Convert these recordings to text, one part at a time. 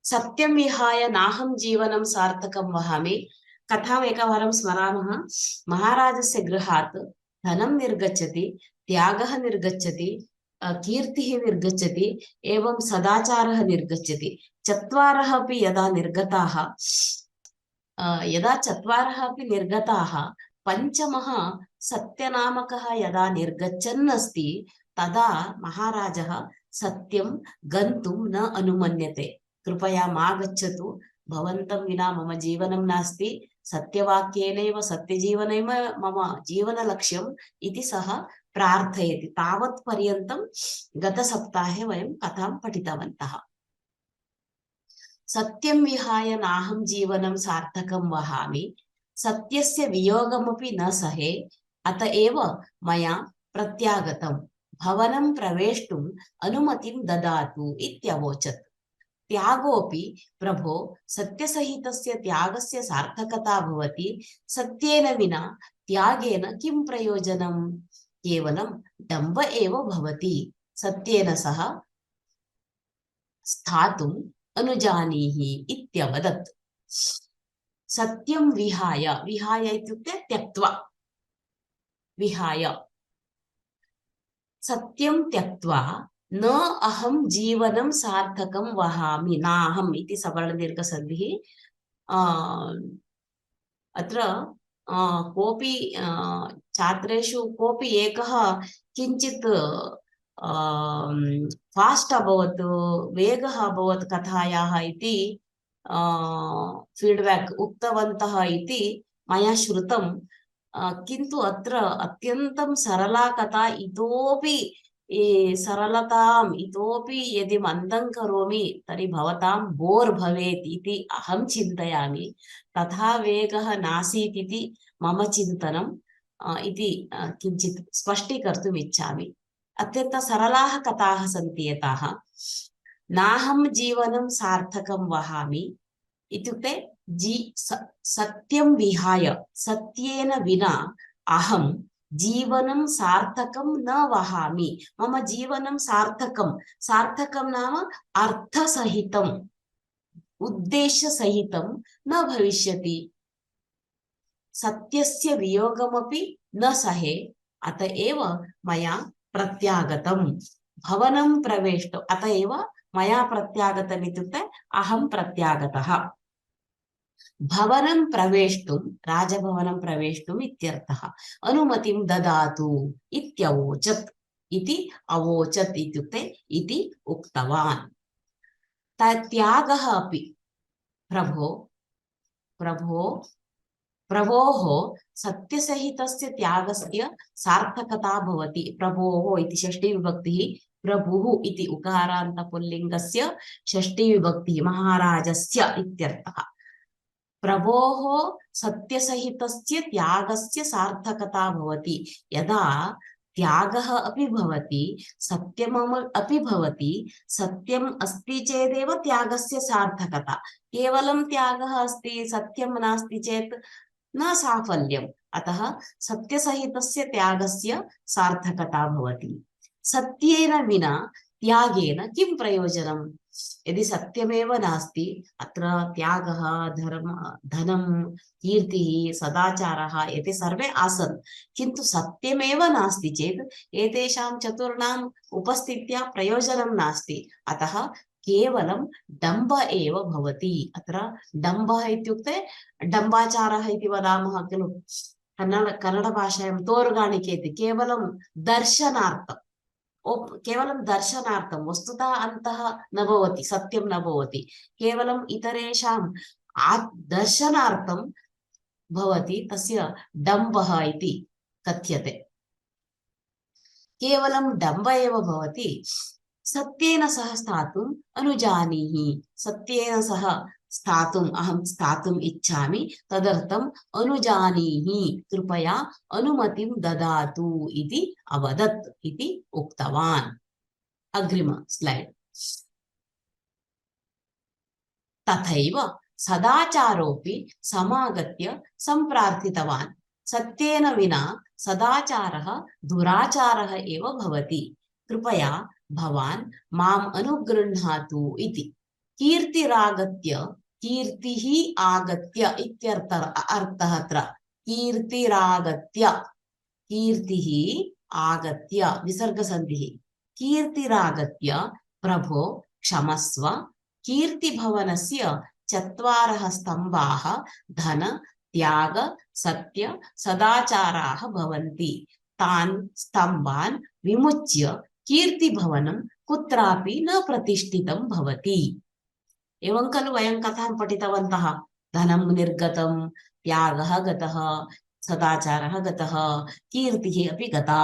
सत्यं विहाय नाहं जीवनं सार्थकं वहामि। कथाम् एकवारं स्मरामः। महाराजस्य गृहात् धनं निर्गच्छति, त्यागः निर्गच्छति, कीर्तिः निर्गच्छति, एवं सदाचारः निर्गच्छति। चत्वारः अपि यदा निर्गताः, यदा चत्वारः अपि निर्गताः, पञ्चमः सत्यनामकः यदा निर्गच्छन् अस्ति, तदा महाराजः सत्यं गन्तुं न अनुमन्यते। कृपया मा गच्छतु, भवन्तं विना मम जीवनं नास्ति, सत्यवाक्येनैव सत्यजीवनैव मम जीवनलक्ष्यम् इति सः प्रार्थयति। तावत् पर्यन्तं गतसप्ताहे वयं कथां पठितवन्तः। सत्यं विहाय नाहं जीवनं सार्थकं वहामि, सत्यस्य वियोगमपि न सहे, अत एव मया प्रत्यागतं, भवनं प्रवेष्टुम् अनुमतिं ददातु इत्यवोचत्। त्यागोऽपि प्रभो, सत्यसहितस्य त्यागस्य सार्थकता भवति, सत्येन विना त्यागेन किं प्रयोजनं? केवलं डम्ब एव भवति। सत्येन सह स्थातुम् अनुजानीहि इत्यवदत्। सत्यं विहाय, विहाय इत्युक्ते त्यक्त्वा, विहाय सत्यं त्यक्त्वा न अहं जीवनं सार्थकं वहामि। नाहम् इति सवर्णदीर्घसन्धिः। अत्र कोऽपि छात्रेषु कोऽपि एकः किञ्चित् फास्ट् अभवत्, वेगः अभवत् कथायाः इति फीड्बैक् उक्तवन्तः इति मया श्रुतं। किन्तु अत्र अत्यन्तं सरला कथा, इतोपि सरलताम् इतोपि यदि मन्दं करोमि तर्हि भवतां बोर् भवेत् इति अहं चिन्तयामि। तथा वेगः नासीत् इति मम चिन्तनम् इति किञ्चित् स्पष्टीकर्तुम् इच्छामि। अत्यन्त सरलाः कथाः सन्ति एताः। नाहं जीवनं सार्थकं वहामि इत्युक्ते सत्यं विहाय, सत्येन विना अहं जीवनं सार्थकं न वहामि। मम जीवनं सार्थकं, सार्थकं नाम अर्थसहितम्, उद्देश्यसहितं न भविष्यति। सत्यस्य वियोगमपि न सहे, अत एव मया प्रत्यागतं, भवनं प्रवेष्टो, अत एव मया प्रत्यागतम् इत्युक्ते अहं प्रत्यागतः। भवनं प्रवेष्टुं, राजभवनं प्रवेष्टुम् इत्यर्थः। अनुमतिं ददातु इत्यवोचत्। इति अवोचत् इत्युक्ते इति उक्तवान्। त्यागः अपि प्रभो, प्रभोः सत्यसहितस्य त्यागस्य सार्थकता भवति। प्रभोः इति षष्ठी विभक्तिः, प्रभुः इति उकारान्त पुल्लिङ्गस्य षष्ठी विभक्तिः, महाराजस्य इत्यर्थः। प्रभोः सत्यसहितस्य त्यागस्य सार्थकता भवति। यदा त्यागः अपि भवति, सत्यम् अपि भवति, सत्यम् अस्ति चेदेव त्यागस्य सार्थकता। केवलं त्यागः अस्ति, सत्यं नास्ति चेत् न साफल्यम्। अतः सत्यसहितस्य त्यागस्य सार्थकता भवति। सत्येन विना त्यागेन किं प्रयोजनम्? यदि सत्यमेव नास्ति, अत्र त्यागः, धनं, कीर्तिः, सदाचारः एते सर्वे आसन्, किन्तु सत्यमेव नास्ति चेत् एतेषां चतुर्णाम् उपस्थित्या प्रयोजनं नास्ति। अतः केवलं डम्ब एव भवति। अत्र डम्बः इत्युक्ते डम्बाचारः इति वदामः खलु, कन्नडभाषायां तोरुगाणिके इति। केवलं दर्शनार्थं, केवलं दर्शनार्थं, वस्तुतः अन्तः न भवति, सत्यं न भवति, केवलम् इतरेषां दर्शनार्थं भवति, तस्य डम्बः इति कथ्यते। केवलं डम्ब एव भवति। सत्येन सह स्थातुम् अनुजानीहि, सत्येन सह स्थातुम् अहं स्थातुम् इच्छामि, तदर्थम् अनुजानीहि, कृपया अनुमतिं ददातु इति अवदत् इति उक्तवान्। अग्रिम स्लाइड्। तथैव सदाचारोऽपि समागत्य सम्प्रार्थितवान्। सत्येन विना सदाचारः दुराचारः एव भवति। कृपया भवान् माम् अनुगृह्णातु इति। कीर्तिरागत्य कीर्तिः आगत्य इत्यर्थः अर्थः अत्र कीर्तिरागत्य कीर्तिः आगत्य विसर्गसन्धिः कीर्तिरागत्य प्रभो क्षमस्व कीर्तिभवनस्य चत्वारः स्तम्भाः धन त्याग सत्य सदाचाराः भवन्ति तान् स्तम्भान् विमुच्य कीर्तिभवनं कुत्रापि न प्रतिष्ठितं भवति। एवं खलु वयं कथां पठितवन्तः। धनं निर्गतं त्यागः गतः सदाचारः गतः कीर्तिः अपि गता।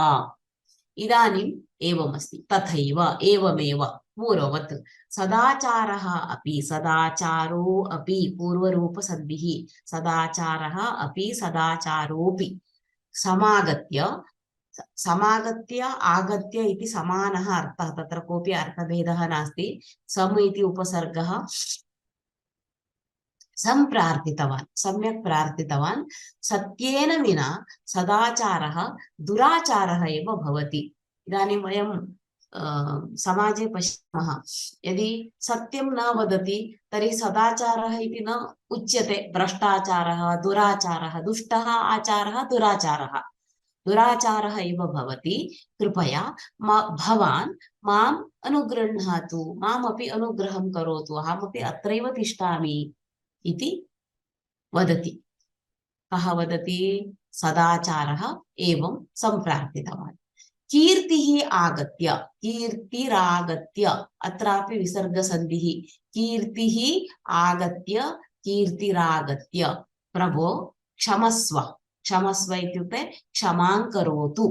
इदानीम् एवमस्ति तथैव एवमेव पूर्ववत् सदाचारः अपि सदाचारो अपि पूर्वरूपसन्धिः सदाचारः अपि सदाचारोऽपि समागत्य समागत्य आगत्य इति समानः अर्थः तत्र कोऽपि अर्थभेदः नास्ति। सम इति उपसर्गः सम्प्रार्थितवान् सम्यक् प्रार्थितवान् सत्येन विना सदाचारः दुराचारः एव भवति। इदानीं वयं समाजे पश्यामः यदि सत्यं न वदति तर्हि सदाचारः इति न उच्यते। भ्रष्टाचारः दुराचारः दुष्टः आचारः दुराचारः दुराचारः एव भवति। कृपया भवान् माम् अनुगृह्णातु मामपि अनुग्रहं करोतु अहमपि अत्रैव तिष्ठामि इति वदति। कः वदति? सदाचारः एवं सम्प्रार्थितवान्। कीर्तिः आगत्य कीर्तिरागत्य अत्रापि विसर्गसन्धिः कीर्तिः आगत्य कीर्तिरागत्य प्रभो क्षमस्व क्षमस्व इत्युक्ते क्षमां करोतु।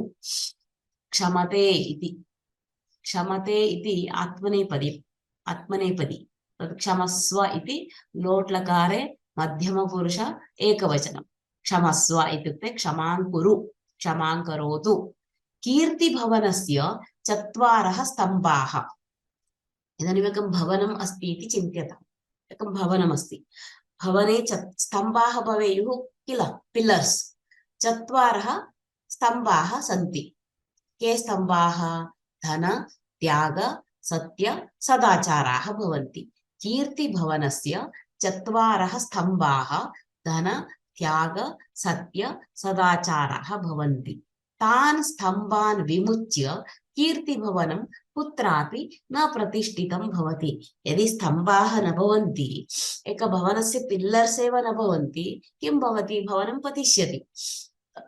क्षमते इति आत्मनेपदी तत् क्षमस्व इति लोट्लकारे मध्यमपुरुष एकवचनं। क्षमस्व इत्युक्ते क्षमां कुरु क्षमां करोतु। कीर्तिभवनस्य चत्वारः स्तम्भाः। इदानीम् एकं भवनम् अस्ति इति चिन्त्यताम्। एकं भवनमस्ति भवने स्तम्भाः भवेयुः किल पिलर्स्। चत्वारः स्तम्भाः सन्ति। के स्तम्भाः? धन त्याग सत्य सदाचाराः भवन्ति। कीर्तिभवनस्य चत्वारः स्तम्भाः धन त्याग सत्य सदाचाराः भवन्ति। तान् स्तम्भान् विमुच्य कीर्तिभवनं कुत्रापि न प्रतिष्ठितं भवति। यदि स्तम्भाः न भवन्ति एकभवनस्य पिल्लर्स् एव न भवन्ति किं भवति? भवनं पतिष्यति।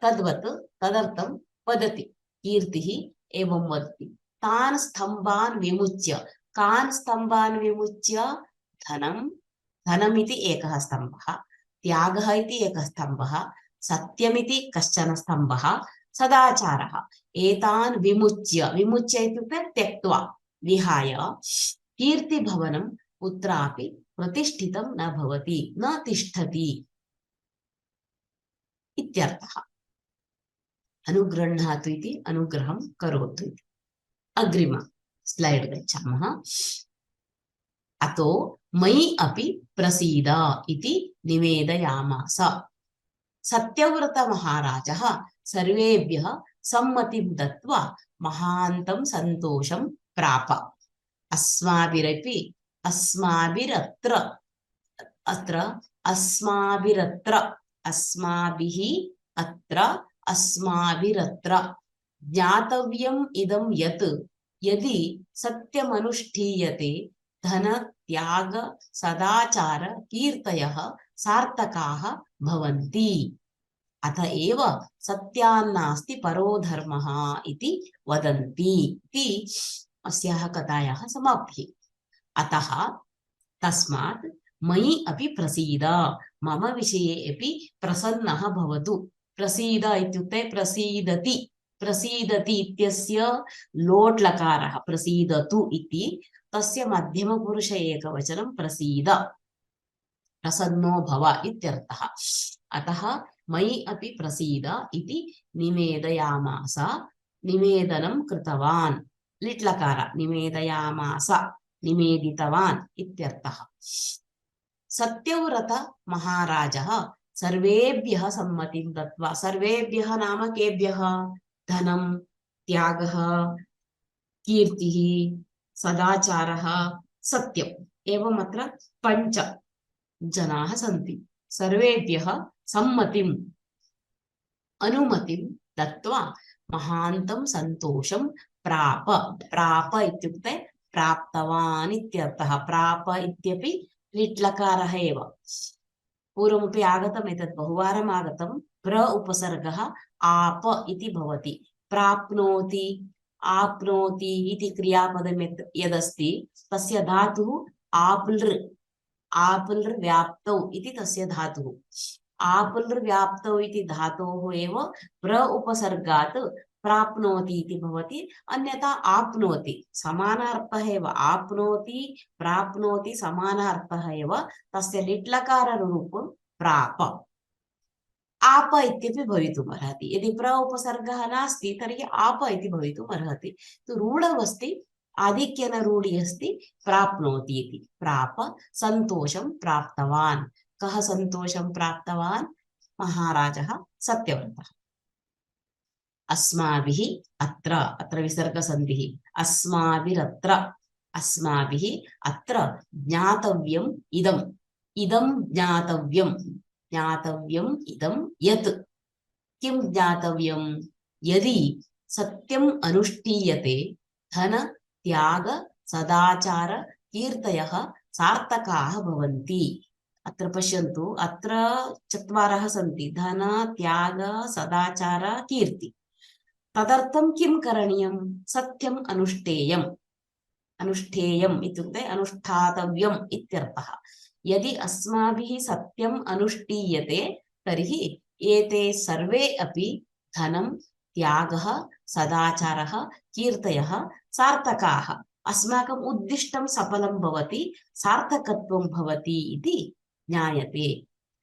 तद्वत् तदर्थं वदति कीर्तिः एवं वदति। तान् स्तम्भान् विमुच्य कान् स्तम्भान् विमुच्य? धनमिति एकः स्तम्भः त्यागः इति एकः स्तम्भः सत्यमिति कश्चन स्तम्भः सदाचारः। एतान् विमुच्य इत्युक्ते त्यक्त्वा विहाय कीर्तिभवनं कुत्रापि प्रतिष्ठितं न भवति न तिष्ठति इत्यर्थः। अनुगृह्णातु इति अनुग्रहं करोतु इति। अग्रिम स्लैड् गच्छामः। अतो मयि अपि प्रसीद इति निवेदयामास। सत्यव्रतमहाराजः सर्वेभ्यः सम्मतिं दत्त्वा महान्तं सन्तोषं प्राप। अस्माभिरत्र ज्ञातव्यम् इदं यत् यदि सत्यमनुष्ठीयते धन त्याग सदाचार कीर्तयः सार्थकाः भवन्ति। अत एव सत्यान्नास्ति परो धर्मः इति वदन्ति इति अस्याः कथायाः समाप्तिः। अतः तस्मात् मयि अपि प्रसीद मम विषये अपि प्रसन्नः भवतु। प्रसीद इत्युक्ते प्रसीदति इत्यस्य लोट् लकारः प्रसीदतु इति तस्य मध्यमपुरुष एकवचनं प्रसीद प्रसन्नो भव इत्यर्थः। अतः मयि अपि प्रसीद इति निवेदयामास निवेदनं कृतवान् लिट् लकार निवेदयामास निवेदितवान् इत्यर्थः। सत्यव्रत महाराजः सर्वेभ्यः सम्मतिं दत्त्वा सर्वेभ्यः नाम केभ्यः? धनं त्यागः कीर्तिः सदाचारः सत्यम् एवं अत्र पञ्च जनाः सन्ति। सर्वेभ्यः सम्मतिम् अनुमतिं दत्वा महान्तं सन्तोषं प्राप। प्राप इत्युक्ते प्राप्तवान् इत्यर्थः। प्राप इत्यपि लिट्लकारः एव। पूर्वमपि आगतम्, एतत् बहुवारम् आगतं। प्र उपसर्गः आप इति भवति। प्राप्नोति, आप्नोति इति क्रियापदं यदस्ति तस्य धातुः आप्लृ। आप्लृ व्याप्तौ इति तस्य धातुः। आप्लृ व्याप्तौ इति धातोः एव प्र उपसर्गात् प्राप्नोति इति भवति। अन्यथा आप्नोति समानार्थः एव। आप्नोति प्राप्नोति समानार्थः एव। तस्य लिट्लकाररूपं प्राप। आप इत्यपि भवितुम् अर्हति। यदि प्र उपसर्गः नास्ति तर्हि आप इति भवितुम् अर्हति। तु रूढमस्ति, आधिक्येन रूढि अस्ति प्राप्नोति इति। प्राप सन्तोषं प्राप्तवान्। कः सन्तोषं प्राप्तवान्? महाराजः सत्यव्रतः। अस्माभिः अत्र, अत्र विसर्गसन्धिः। अस्माभिरत्र, अस्माभिः अत्र ज्ञातव्यम् इदम्। इदं ज्ञातव्यम्। ज्ञातव्यम् इदं यत्। किं ज्ञातव्यम्? यदि सत्यम् अनुष्ठीयते धन त्याग सदाचार कीर्तयः सार्थकाः भवन्ति। अत्र पश्यन्तु, अत्र चत्वारः सन्ति। धन त्याग सदाचार कीर्ति। तदर्थं किं करणीयं? सत्यम् अनुष्ठेयम्। अनुष्ठेयम् इत्युक्ते अनुष्ठातव्यम् इत्यर्थः। यदि अस्माभिः सत्यम् अनुष्ठीयते तर्हि एते सर्वे अपि धनं त्यागः सदाचारः कीर्तयः सार्थकाः। अस्माकम् उद्दिष्टं सफलं भवति, सार्थकत्वं भवति इति ज्ञायते।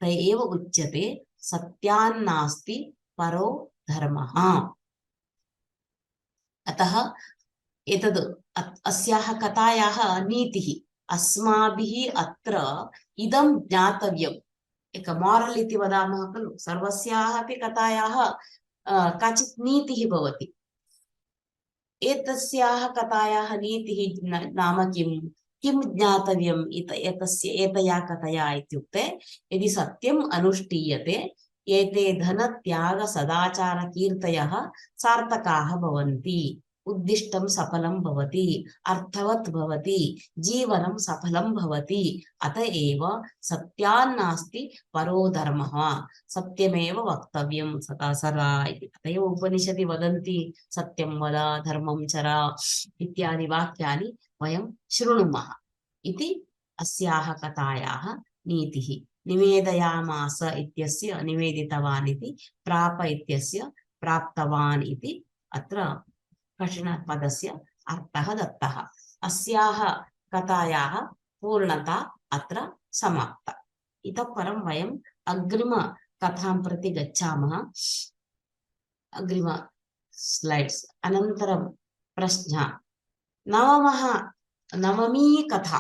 त एव उच्यते सत्यान्नास्ति परो धर्मः। अतः एतद् अस्याः कथायाः नीतिः। अस्माभिः अत्र इदं ज्ञातव्यम्। एक मोरल् इति वदामः खलु। सर्वस्याः अपि कथायाः काचित् नीतिः भवति। एतस्याः कथायाः नीतिः नाम किं? किं ज्ञातव्यम् एतया कथया इत्युक्ते, यदि सत्यम् अनुष्ठीयते एते धन त्याग सदाचार कीर्तयः सार्थकाः भवन्ति। उद्दिष्टं सफलं भवति, अर्थवत् भवति, जीवनं सफलं भवति। अत एव सत्यान्नास्ति परो धर्मः। सत्यमेव वक्तव्यं सदा सदा इति। अत एव उपनिषदि वदन्ति सत्यं वद धर्मं चर इत्यादि वाक्यानि वयं शृणुमः इति अस्याः कथायाः नीतिः। निवेदयामास इत्यस्य निवेदितवान् इति, प्राप इत्यस्य प्राप्तवान् इति अत्र कठिनपदस्य अर्थः दत्तः। अस्याः कथायाः पूर्णता अत्र समाप्ता। इतः परं वयम् अग्रिमकथां प्रति गच्छामः। अग्रिम स्लैड्स् अनन्तरं प्रश्नः। नवमी कथा।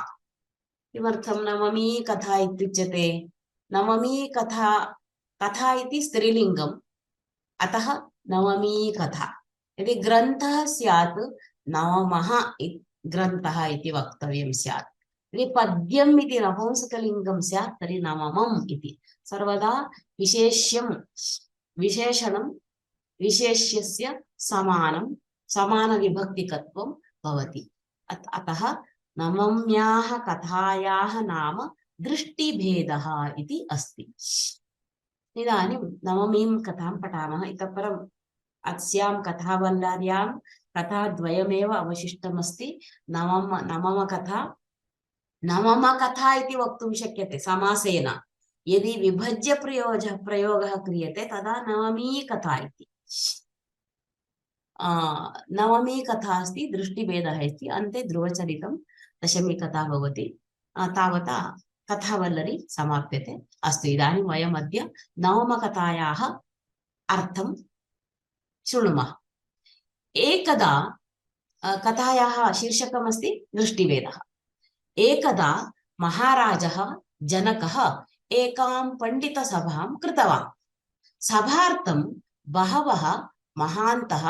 किमर्थं नवमी कथा इत्युच्यते? नवमी कथा, कथा इति स्त्रीलिङ्गम्, अतः नवमी कथा। यदि ग्रन्थः स्यात् नवमः ग्रन्थः इति वक्तव्यं स्यात्। यदि पद्यम् इति नपुंसकलिङ्गं स्यात् तर्हि नवमम् इति। सर्वदा विशेष्यं विशेषणं विशेष्यस्य समानविभक्तिकत्वं भवति। अतः नवम्याः कथायाः नाम दृष्टिभेदः इति अस्ति। इदानीं नवमीं कथां पठामः। इतः परम् अस्यां कथावल्ल्यां कथाद्वयमेव अवशिष्टमस्ति। नवमकथा इति वक्तुं शक्यते समासेन। यदि विभज्य प्रयोगः क्रियते तदा नवमी कथा इति। नवमी कथा अस्ति, दृष्टिभेदः अस्ति, अन्ते ध्रुवचरितं दशमी कथा भवति। तावता कथावल्लरी समाप्यते। अस्तु, इदानीं वयम् अद्य नवमकथायाः अर्थं शृणुमः। एकदा कथायाः शीर्षकमस्ति दृष्टिभेदः। एकदा महाराजः जनकः एकां पण्डितसभां कृतवान्। सभार्थं बहवः महान्तः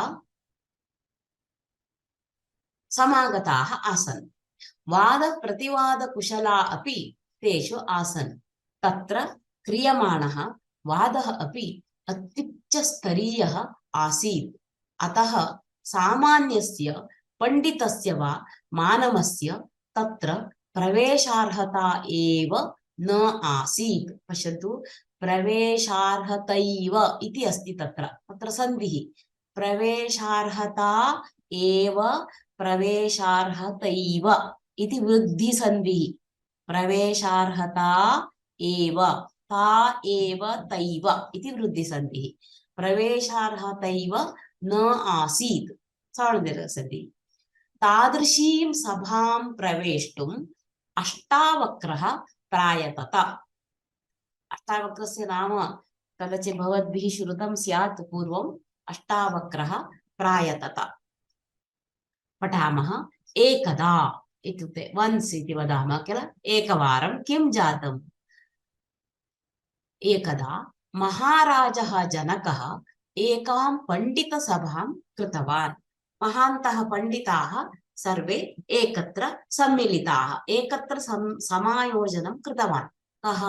समागताः आसन्। वादप्रतिवादकुशला अपि तेषु आसन्। तत्र क्रियमाणः वादः अपि अत्युच्चस्तरीयः आसीत्। अतः सामान्यस्य पण्डितस्य वा मानवस्य तत्र प्रवेशार्हता एव न आसीत्। पश्यन्तु, प्रवेशार्हतैव इति अस्ति तत्र, तत्र सन्धिः। प्रवेशार्हता एव प्रवेशार्हतैव इति वृद्धिसन्धिः। प्रवेशार्हता एव ता एव तैव इति वृद्धिसन्धिः। प्रवेशार्हतैव न आसीत् सार्वधातुकसन्धिः। तादृशीं सभां प्रवेष्टुम् अष्टावक्रः प्रायतत। अष्टावक्रस्य नाम कदाचित् भवद्भिः श्रुतं स्यात् पूर्वम्। अष्टावक्रः प्रायतत। पठामः। एकदा इत्युक्ते वन्स् इति वदामः किल, एकवारं किं जातम्। एकदा महाराजः जनकः एकां पण्डितसभां कृतवान्। महान्तः पण्डिताः सर्वे एकत्र सम्मिलिताः, एकत्र समायोजनं कृतवान्। कः?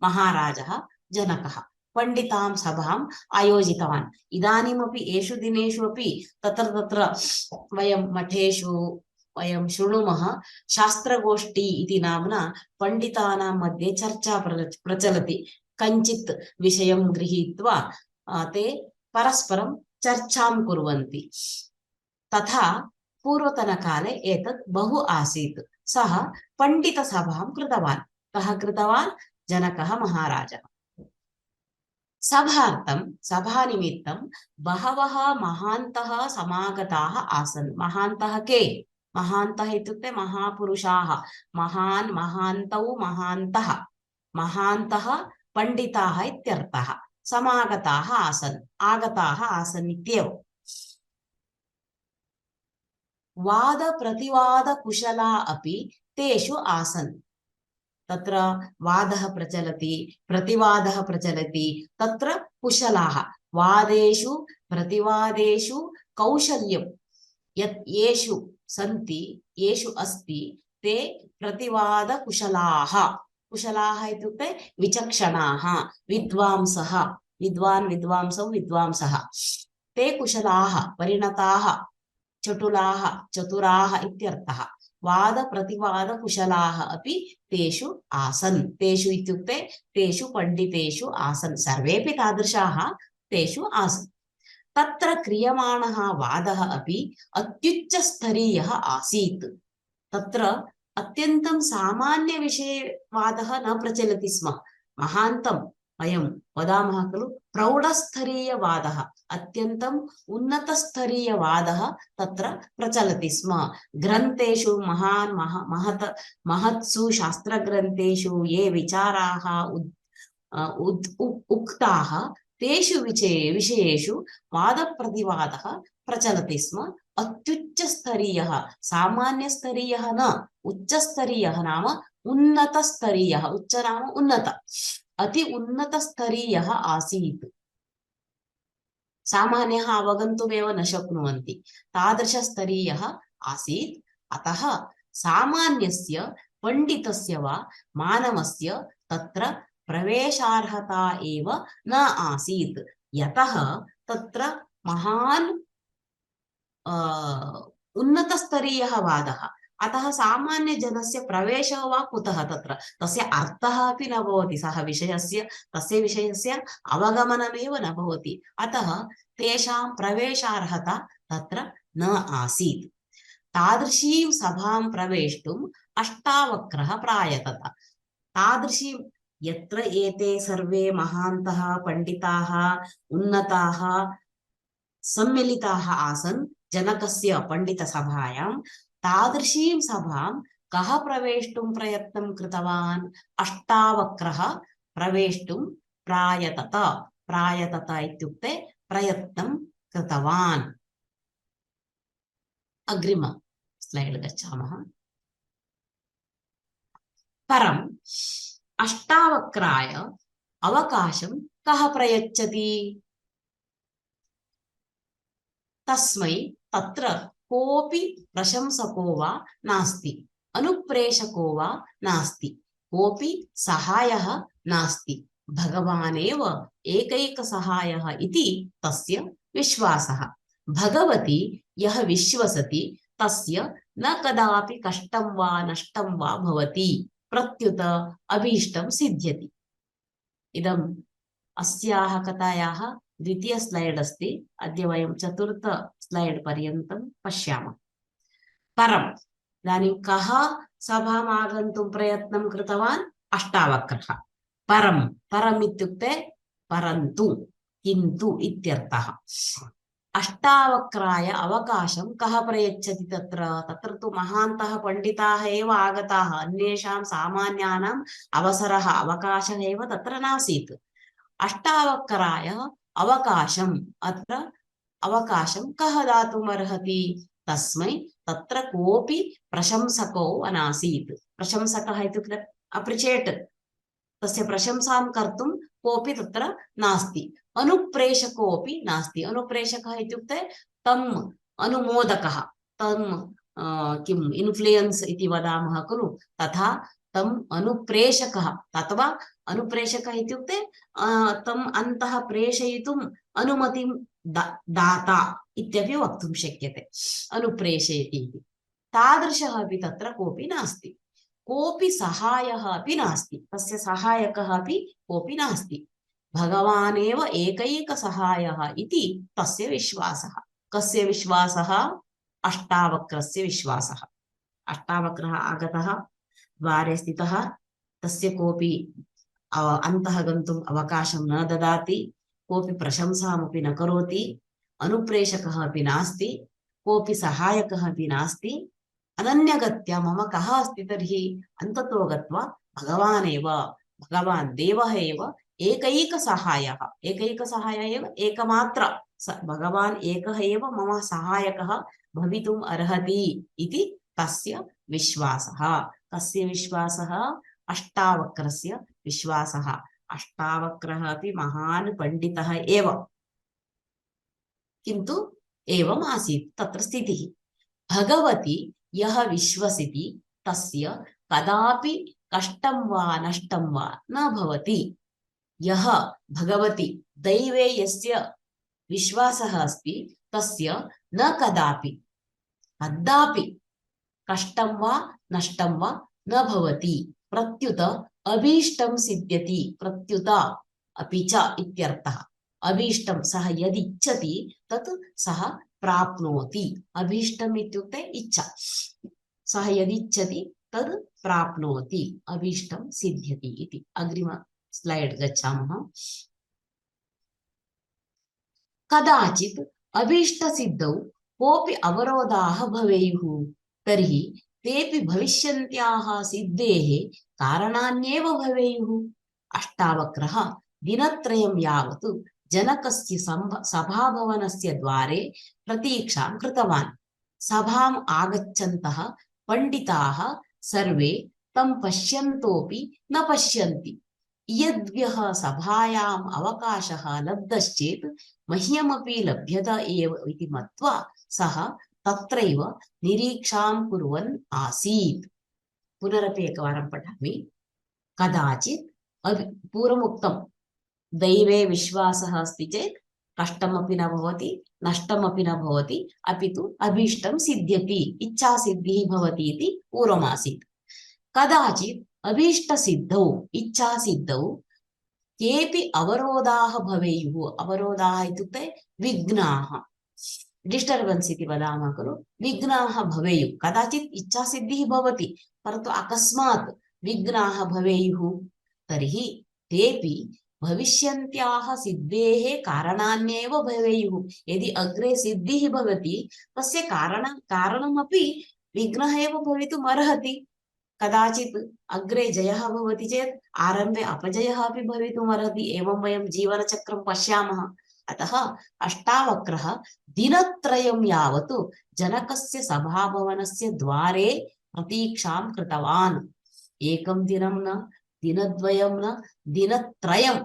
महाराजः जनकः पण्डितां सभाम् आयोजितवान्। इदानीमपि एषु दिनेषु अपि तत्र तत्र वयं मठेषु वयं शृणुमः, शास्त्रगोष्ठी इति नाम्ना पण्डितानां मध्ये चर्चा प्रचलति। कञ्चित् विषयं गृहीत्वा ते परस्परं चर्चां कुर्वन्ति। तथा पूर्वतनकाले एतत् बहु आसीत्। सः पण्डितसभां कृतवान्। कः कृतवान्? जनकः, महाराजः। सभार्थं, सभानिमित्तं बहवः महान्तः समागताः आसन्। महान्तः के? महान्तः इत्युक्ते महापुरुषाः। महान्, महान्तौ, महान्तः। महान्तः पण्डिताः इत्यर्थः। समागताः आसन्, आगताः आसन् इत्येव। वादप्रतिवादकुशला अपि तेषु आसन्। तत्र वादः प्रचलति, प्रतिवादः प्रचलति, तत्र कुशलाः। वादेषु प्रतिवादेषु कौशल्यं यत् येषु सन्ति, येषु अस्ति, ते प्रतिवादकुशलाः। कुशलाः इत्युक्ते विचक्षणाः, विद्वांसः। विद्वान्, विद्वांसौ, विद्वांसः। ते कुशलाः, परिणताः, चटुलाः, चतुराः इत्यर्थः। वादप्रतिवादकुशलाः अपि तेषु आसन्। तेषु इत्युक्ते तेषु पण्डितेषु आसन्। सर्वेपि तादृशाः तेषु आसन्। तत्र क्रियमाणः वादः अपि अत्युच्चस्तरीयः आसीत्। तत्र अत्यन्तं सामान्यविषये वादः न प्रचलति स्म। महान्तं वयं वदामः खलु, प्रौढस्तरीयवादः, अत्यन्तम् उन्नतस्तरीयवादः तत्र प्रचलति स्म। ग्रन्थेषु महत्सु शास्त्रग्रन्थेषु ये विचाराः उक्ताः, तेषु विषयेषु वादप्रतिवादः प्रचलति स्म। अत्युच्चस्तरीयः, सामान्यस्तरीयः न, उच्चस्तरीयः नाम उन्नतस्तरीयः। उच्च नाम उन्नत, अति उन्नतस्तरीयः आसीत्। सामान्यः अवगन्तुमेव न शक्नुवन्ति, तादृशस्तरीयः आसीत्। अतः सामान्यस्य पण्डितस्य वा मानवस्य तत्र प्रवेशार्हता एव न आसीत्। यतः तत्र महान् उन्नतस्तरीयः वादः। अतः सामान्यजनस्य प्रवेशः वा कुतः? तत्र तस्य अर्थः अपि न भवति। सः विषयस्य, तस्य विषयस्य अवगमनमेव न भवति। अतः तेषां प्रवेशार्हता तत्र न आसीत्। तादृशीं सभां प्रवेष्टुम् अष्टावक्रः प्रायतत। तादृशी यत्र एते सर्वे महान्तः पण्डिताः उन्नताः सम्मिलिताः आसन् जनकस्य पण्डितसभायां, तादृशीं सभां कः प्रवेष्टुं प्रयत्नं कृतवान्? अष्टावक्रः प्रवेष्टुं प्रायतत। प्रायतत इत्युक्ते प्रयत्नं कृतवान्। अग्रिम स्लैड् गच्छामः। परम् अष्टावक्राय अवकाशं कः प्रयच्छति? तस्मै तत्र कोऽपि प्रशंसको वा नास्ति। अनुप्रेषको वा नास्ति, कोऽपि सहायः नास्ति, भगवानेव एकैकसहायः इति तस्य विश्वासः। भगवति यः विश्वसति तस्य न कदापि कष्टं वा नष्टं वा भवति, प्रत्युत अभीष्टं सिद्ध्यति। इदम् अस्याः कथायाः द्वितीय स्लैड् अस्ति। अद्य वयं चतुर्थ स्लैड् पर्यन्तं पश्यामः। परम् इदानीं कः सभाम् आगन्तुं प्रयत्नं कृतवान्? अष्टावक्रः। परं परम् इत्युक्ते परन्तु, किन्तु इत्यर्थः। अष्टावक्राय अवकाशं कः प्रयच्छति? तत्र तु महान्तः पण्डिताः एव आगताः, अन्येषां सामान्यानाम् अवसरः अवकाशः एव तत्र नासीत्। अष्टावक्राय अवकाशम् अत्र अवकाशं कः दातुमर्हति? तस्मै तत्र कोऽपि प्रशंसको अनासीत्। प्रशंसकः इत्युक्ते अप्रिशियेट्, तस्य प्रशंसां कर्तुं कोऽपि तत्र नास्ति। अनुप्रेषकोऽपि नास्ति। अनुप्रेषकः इत्युक्ते तम् अनुमोदकः, तम् किम् इन्फ्लुयेन्स् इति वदामः खलु, तथा तम् अनुप्रेषकः अथवा अनुप्रेषकः इत्युक्ते तम् अन्तः प्रेषयितुम् अनुमतिं दाता इत्यपि वक्तुं शक्यते, अनुप्रेषयति इति। तादृशः अपि तत्र कोऽपि नास्ति। कोऽपि सहायः अपि नास्ति, तस्य सहायकः अपि कोऽपि नास्ति। भगवानेव एकैकसहायः इति तस्य विश्वासः। कस्य विश्वासः? अष्टावक्रस्य विश्वासः। अष्टावक्रः आगतः, द्वारे स्थितः, तस्य कोऽपि अन्तः गन्तुम् अवकाशं न ददाति, कोऽपि प्रशंसामपि न करोति, अनुप्रेषकः अपि नास्ति, कोऽपि सहायकः अपि नास्ति। अनन्यगत्या मम कः अस्ति तर्हि? अन्ततो गत्वा भगवान् एव, भगवान् देवः एव एकैकसहायः, एकैकसहायः एव एकमात्र, भगवान् एकः एव मम सहायकः भवितुम् अर्हति इति तस्य विश्वासः। कस्य विश्वासः? अष्टावक्रस्य विश्वासः। अष्टावक्रः अपि महान् पण्डितः एव, किन्तु एवम् आसीत् तत्र स्थितिः। भगवति यः विश्वसिति तस्य कदापि कष्टं वा नष्टं वा न भवति। यः भगवति दैवे यस्य विश्वासः अस्ति तस्य न कदापि कदापि कष्टं वा नष्टं वा न भवति, प्रत्युत अभीष्टं सिद्ध्यति। प्रत्युत अपि च इत्यर्थः। अभीष्टं सः यदिच्छति तत् सः प्राप्नोति। अभीष्टम् इत्युक्ते इच्छा, सः यदिच्छति तद् प्राप्नोति, अभीष्टं सिद्ध्यति इति। अग्रिम स्लैड् गच्छामः। कदाचित् अभीष्टसिद्धौ कोऽपि अवरोधाः भवेयुः, तर्हि तेऽपि भविष्यन्त्याः सिद्धेः कारणान्येव भवेयुः। अष्टावक्रः दिनत्रयं यावत् जनकस्य सभाभवनस्य द्वारे प्रतीक्षां कृतवान्। सभाम् आगच्छन्तः पण्डिताः सर्वे तं पश्यन्तोऽपि न पश्यन्ति। यद्यः सभायाम् अवकाशः लब्धश्चेत् मह्यमपि लभ्यत एव इति मत्वा सः तत्रैव निरीक्षां कुर्वन् आसीत्। पुनरपि एकवारं पठामि। कदाचित् पूर्वमुक्तं दैवे विश्वासः अस्ति चेत् कष्टमपि न भवति, नष्टमपि न भवति, अपि तु अभीष्टं सिद्ध्यति, इच्छासिद्धिः भवति इति पूर्वमासीत्। कदाचित् अभीष्टसिद्धौ, इच्छासिद्धौ केऽपि अवरोधाः भवेयुः। अवरोधाः इत्युक्ते विघ्नाः, डिस्टर्बेन्स् इति वदामः खलु, विघ्नाः भवेयुः। कदाचित् इच्छासिद्धिः भवति, परन्तु अकस्मात् विघ्नाः भवेयुः, तर्हि तेऽपि भविष्यन्त्याः सिद्धेः कारणान्येव भवेयुः। यदि अग्रे सिद्धिः भवति तस्य कारणमपि विघ्नः एव भवितुम् अर्हति। कदाचित् अग्रे जयः भवति चेत् आरम्भे अपजयः अपि भवितुम् अर्हति। एवं वयं जीवनचक्रं पश्यामः। अतः अष्टावक्रः दिनत्रयं यावत् जनकस्य सभाभवनस्य द्वारे प्रतीक्षां कृतवान्। एकं दिनं न, दिनद्वयं न, दिनत्रयं।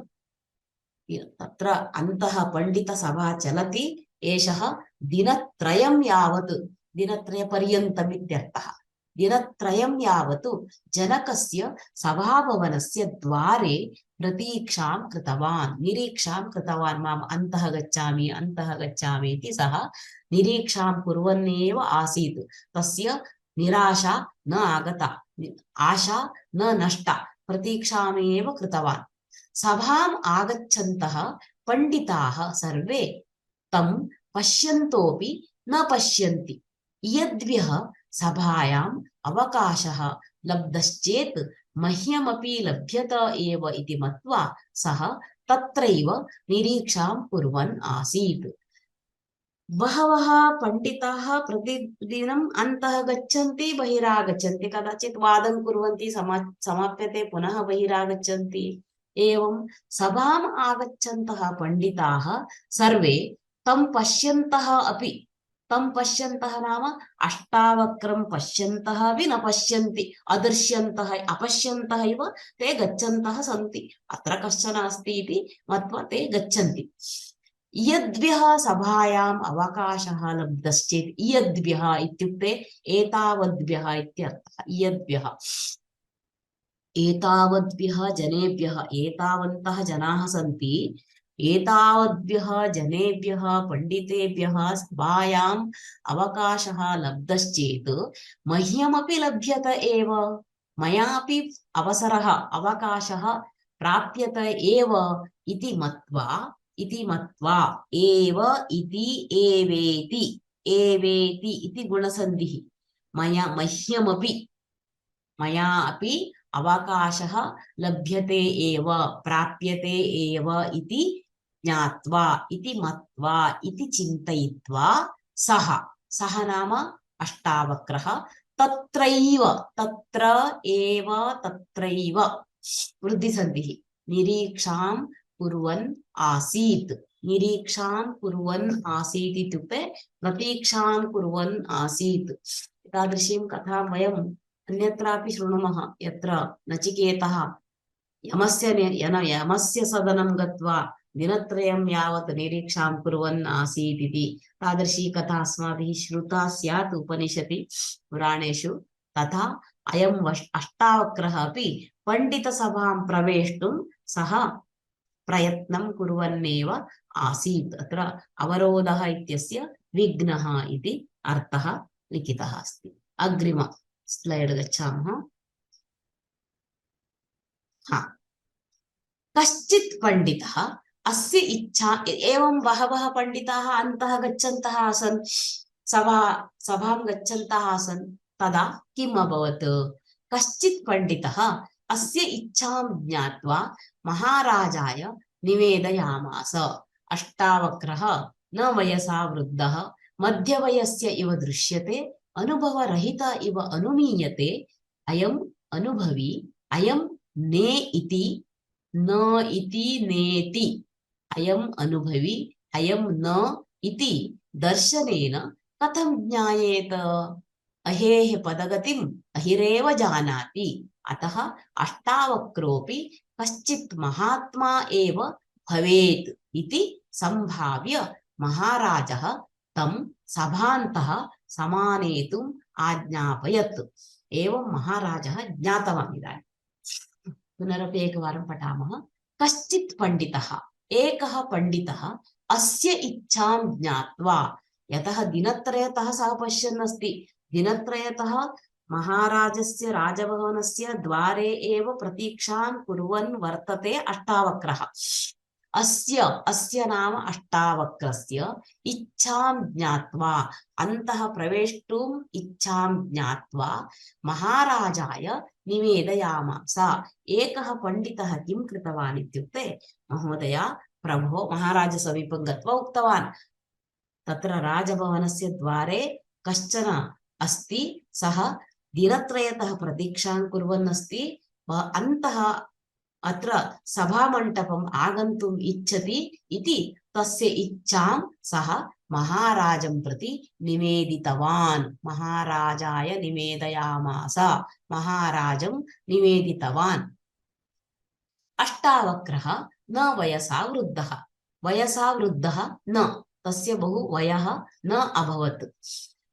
तत्र अन्तः पण्डितसभा चलति, एषः दिनत्रयं यावत्, दिनत्रयपर्यन्तम् इत्यर्थः। दिनत्रयं यावत् जनकस्य सभाभवनस्य द्वारे प्रतीक्षां कृतवान्, निरीक्षां कृतवान्। माम् अन्तः गच्छामि इति सः निरीक्षां कुर्वन्नेव आसीत्। तस्य निराशा न आगता, आशा न नष्टा, प्रतीक्षामेव कृतवान्। सभाम् आगच्छन्तः पण्डिताः सर्वे तं पश्यन्तोऽपि न पश्यन्ति। यद्यः सभायाम् अवकाशः लब्धश्चेत् मह्यमपि लभ्यत एव इति मत्वा सः तत्रैव निरीक्षां कुर्वन् आसीत्। बहवः पण्डिताः प्रतिदिनम् अन्तः गच्छन्ति, बहिरागच्छन्ति, कदाचित् वादं कुर्वन्ति, समाप्यते, पुनः बहिरागच्छन्ति। एवं सभाम् आगच्छन्तः पण्डिताः सर्वे तं पश्यन्तः अपि, तं पश्यन्तः नाम अष्टावक्रं पश्यन्तः अपि न पश्यन्ति, अदृश्यन्तः अपश्यन्तः इव ते गच्छन्तः सन्ति। अत्र कश्चन अस्ति इति मत्वा ते गच्छन्ति। यद्भ्यः सभायाम् अवकाशः लब्धश्चेत्, यद्भ्यः इत्युक्ते एतावद्भ्यः इत्यर्थः। यद्भ्यः एतावद्भ्यः जनेभ्यः, एतावन्तः जनाः सन्ति, एतावद्भ्यः जनेभ्यः पण्डितेभ्यः सभायाम् अवकाशः लब्धश्चेत् मह्यमपि लभ्यत एव, मयापि अवसरः अवकाशः प्राप्यत एव इति मत्वा एव इति एवेति, एवेति इति गुणसन्धिः। मह्यमपि, मया अपि अवकाशः लभ्यते एव, प्राप्यते एव इति ज्ञात्वा, इति मत्वा, इति चिन्तयित्वा सः नाम अष्टावक्रः तत्रैव, तत्र एव, तत्रैव वृद्धिसन्धिः, निरीक्षां कुर्वन् आसीत्। निरीक्षां कुर्वन् आसीत् इत्युक्ते प्रतीक्षां कुर्वन् आसीत्। एतादृशीं कथां वयम् अन्यत्रापि शृणुमः, यत्र नचिकेतः यमस्य सदनं गत्वा दिनत्रयं यावत् निरीक्षां कुर्वन् आसीत् इति। तादृशी कथा अस्माभिः श्रुता स्यात् उपनिषदि, पुराणेषु। तथा अयम् अष्टावक्रः अपि पण्डितसभां प्रवेष्टुं सः प्रयत्नं कुर्वन्नेव आसीत्। अत्र अवरोधः इत्यस्य विघ्नः इति अर्थः लिखितः अस्ति। अग्रिम स्लैड् गच्छामः। कश्चित् पण्डितः अस्य इच्छा, एवं बहवः पण्डिताः अन्तः गच्छन्तः आसन्, सभां गच्छन्तः आसन्। तदा किम् अभवत्? कश्चित् पण्डितः अस्य इच्छां ज्ञात्वा महाराजाय निवेदयामास। अष्टावक्रः न वयसा वृद्धः, मध्यवयस्य इव दृश्यते, अनुभवरहित इव अनुमीयते। अयम् अनुभवी, अयं ने इति, न इति नेति, अयम् अनुभवी, अयं न इति दर्शनेन कथं ज्ञायेत? अहेः पदगतिम् अहिरेव जानाति। अतः अष्टावक्रोऽपि कश्चित् महात्मा एव भवेत् इति संभाव्य महाराजः तं सभान्तः समानेतुम् आज्ञापयत्। एवं महाराजः ज्ञातवान्। इदानीं पुनरपि एकवारं पठामः। कश्चित् पण्डितः, एकः पण्डितः अस्य इच्छां ज्ञात्वा, यतः दिनत्रयतः सः पश्यन् अस्ति, दिनत्रयतः महाराजस्य राजभवनस्य द्वारे एव प्रतीक्षां कुर्वन् वर्तते अष्टावक्रः। अस्य नाम अष्टावक्रस्य इच्छां ज्ञात्वा, अन्तः प्रवेष्टुम् इच्छां ज्ञात्वा महाराजाय निवेदयामास। एकः पण्डितः किं कृतवान् इत्युक्ते, महोदय, प्रभो, महाराजसमीपं गत्वा उक्तवान्, तत्र राजभवनस्य द्वारे कश्चन अस्ति, सः दिनत्रयतः प्रतीक्षां कुर्वन् अस्ति, अन्तः अत्र सभामण्डपम् आगन्तुम् इच्छति इति तस्य इच्छां सः महाराजं प्रति निवेदितवान्। महाराजाय निवेदयामास, महाराजं निवेदितवान्। अष्टावक्रः न वयसा वृद्धः न, तस्य बहु वयः न अभवत्।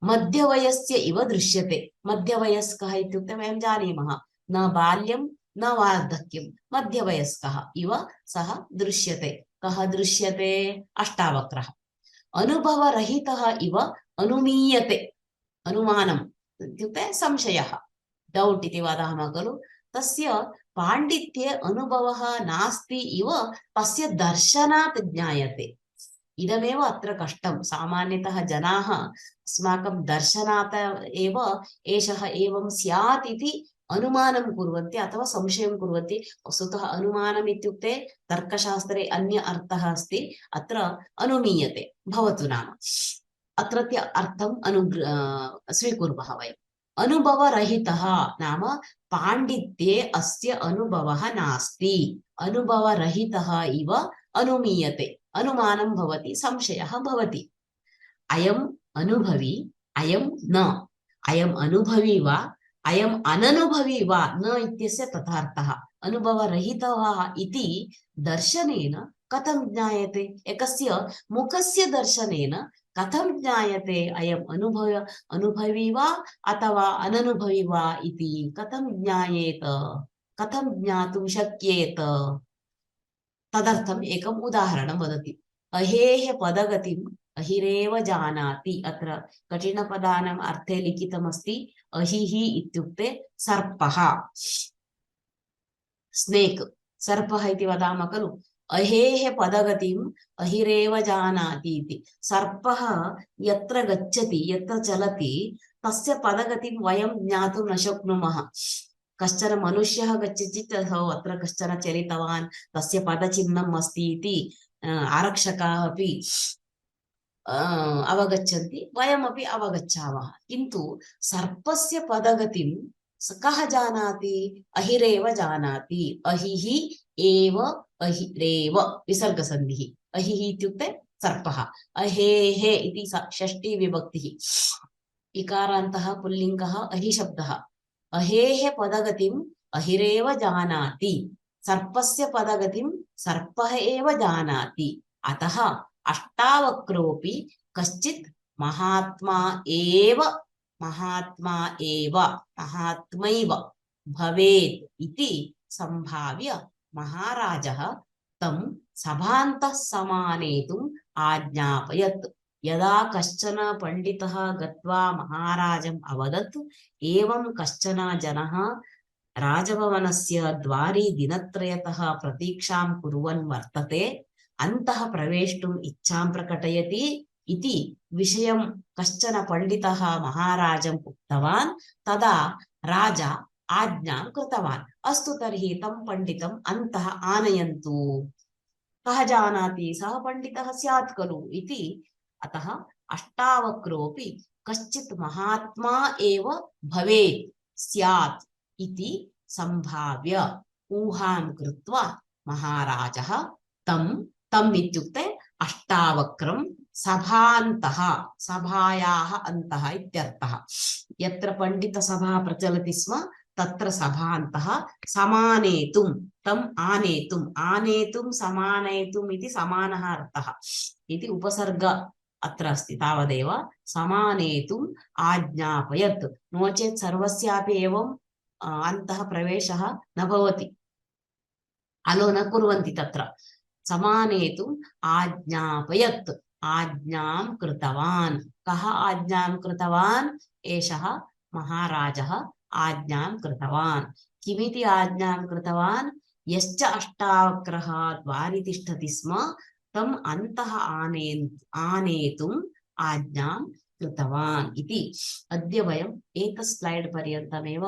मध्यवयस्य इव दृश्यते। मध्यवयस्कः इत्युक्ते वयं जानीमः, न बाल्यं न वार्धक्यं, मध्यवयस्कः इव सः दृश्यते। कः दृश्यते? अष्टावक्रः। अनुभवरहितः इव अनुमीयते। अनुमानम् इत्युक्ते संशयः, डौट् इति वदामः खलु, तस्य पाण्डित्ये अनुभवः नास्ति इव तस्य दर्शनात् ज्ञायते। इदमेव अत्र कष्टं। सामान्यतः जनाः अस्माकं दर्शनात् एव एषः एवं स्यात् इति अनुमानं कुर्वन्ति अथवा संशयं कुर्वन्ति। वस्तुतः अनुमानम् इत्युक्ते तर्कशास्त्रे अन्य अर्थः अस्ति, अत्र अनुमीयते भवतु नाम अत्रत्य अर्थम् स्वीकुर्मः वयम्। अनुभवरहितः नाम पाण्डित्ये अस्य अनुभवः नास्ति, अनुभवरहितः इव अनुमीयते, अनुमानं भवति, संशयः भवति। अयम् अनुभवी, अयं न, अयम् अनुभवी वा अयम् अननुभवी वा न इत्यस्य तथार्थः। अनुभवरहितः इति दर्शनेन कथं ज्ञायते? एकस्य मुखस्य दर्शनेन कथं ज्ञायते अयम् अनुभवी वा अथवा अननुभवी वा इति? कथं ज्ञायेत? कथं ज्ञातुं शक्येत? तदर्थम् एकम् उदाहरणं वदति। अहेः पदगतिम् अहिरेव जानाति। अत्र कठिनपदानाम् अर्थे लिखितमस्ति। अहिः इत्युक्ते सर्पः, स्नेक्, सर्पः इति वदामः खलु। अहेः पदगतिम् अहिरेव जानाति इति। सर्पः यत्र गच्छति, यत्र चलति, तस्य पदगतिं वयं ज्ञातुं न शक्नुमः। कश्चन मनुष्यः गच्छति चेत् अत्र कश्चन चलितवान्, तस्य पदचिह्नम् अस्ति इति आरक्षकाः अपि अवगच्छन्ति, वयमपि अवगच्छामः। किन्तु सर्पस्य पदगतिं कः जानाति? अहिरेव जानाति। अहिः एव अहिरेव, विसर्गसन्धिः। अहिः इत्युक्ते सर्पः, अहेः इति षष्ठी विभक्तिः, इकारान्तः पुल्लिङ्गः अहि शब्दः। अहेः पदगतिम् अहिरेव जानाति, सर्पस्य पदगतिं सर्पः एव जानाति। अतः अष्टावक्रोऽपि कश्चित् महात्मा एव, महात्मा एव, महात्मैव भवेत् इति सम्भाव्य महाराजः तं सभान्तः समानेतुम् आज्ञापयत्। यदा कश्चन पण्डितः गत्वा महाराजम् अवदत्, एवं कश्चन जनः राजभवनस्य द्वारि दिनत्रयतः प्रतीक्षां कुर्वन् वर्तते, अन्तः प्रवेष्टुम् इच्छां प्रकटयति इति विषयं कश्चन पण्डितः महाराजम् उक्तवान्। तदा राजा आज्ञां कृतवान्, अस्तु तर्हि तं पण्डितम् अन्तः आनयन्तु। कः जानाति, सः पण्डितः स्यात् खलु इति। अतः अष्टावक्रोऽपि कश्चित् महात्मा एव भवेत्, स्यात् इति सम्भाव्य ऊहां कृत्वा महाराजः तम् इत्युक्ते अष्टावक्रं सभान्तः, सभायाः अन्तः इत्यर्थः। यत्र पण्डितसभा प्रचलति स्म तत्र सभान्तः समानेतुं, तम् आनेतुम्, आनेतुं समानेतुम् इति समानः अर्थः इति उपसर्ग अत्र अस्ति, तावदेव। समानेतुम् आज्ञापयत्, नो चेत् सर्वस्यापि एवं अन्तः प्रवेशः न भवति, अलो न कुर्वन्ति तत्र। समानेतुम् आज्ञापयत्, आज्ञां कृतवान्। कः आज्ञां कृतवान्? एषः महाराजः आज्ञां कृतवान्। किमिति आज्ञां कृतवान्? यश्च अष्टावक्रः द्वारि तिष्ठति स्म तम् अन्तः आनेतुम् आज्ञां कृतवान् इति। अद्य वयम् एक स्लैड् पर्यन्तमेव